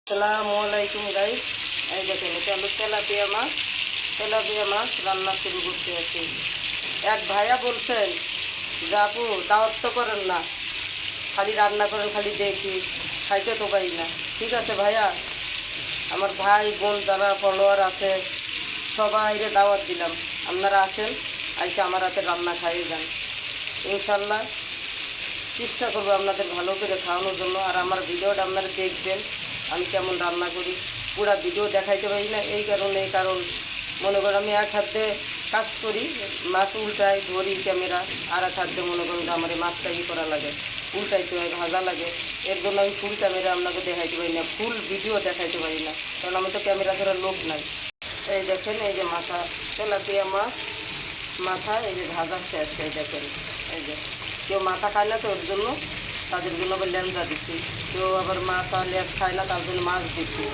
আসসালামু আলাইকুম গাইস। এই দেখেন এটা হলো তেলাপিয়া মাছ রান্না শুরু করতে আছি। এক ভাইয়া বলছেন যে আপু দাওয়াত তো করেন না, খালি রান্না করেন, খালি দেখি, খাইতে তো পারি না। ঠিক আছে ভাইয়া, আমার ভাই বোন যারা ফলোয়ার আছে সবাইরে দাওয়াত দিলাম, আপনারা আসেন, আইসা আমার হাতে রান্না খাইয়ে যান। ইনশাল্লাহ চেষ্টা করবো আপনাদের ভালো করে খাওয়ানোর জন্য। আর আমার ভিডিওটা আপনারা দেখবেন, আমি কেমন রান্না করি। পুরো ভিডিও দেখাইতে পারি না কারণ মনে করেন আমি এক হাতে কাজ করি, মাছ উল্টাই ধরি ক্যামেরা, আর এক হাতে মনে করেন যে আমার এই মাছটা করা লাগে, উল্টাইতে হয়, ভাজা লাগে। এর জন্য আমি ফুল ক্যামেরা আপনাকে দেখাইতে পারি না, ফুল ভিডিও দেখাইতে পারি না, কারণ আমি তো ক্যামেরা ধরার লোক নাই। এই দেখেন, এই যে মাথা, তেলাপিয়া মাছ মাথা, এই যে ভাজা শেষ। এই দেখেন, এই যে কেউ মাথা খায় না তো ওর জন্য, তাদের জন্য আবার লেঞ্জা দিছি। কেউ আবার মাথা লেজ খায় না, তার জন্য মাছ দিছি।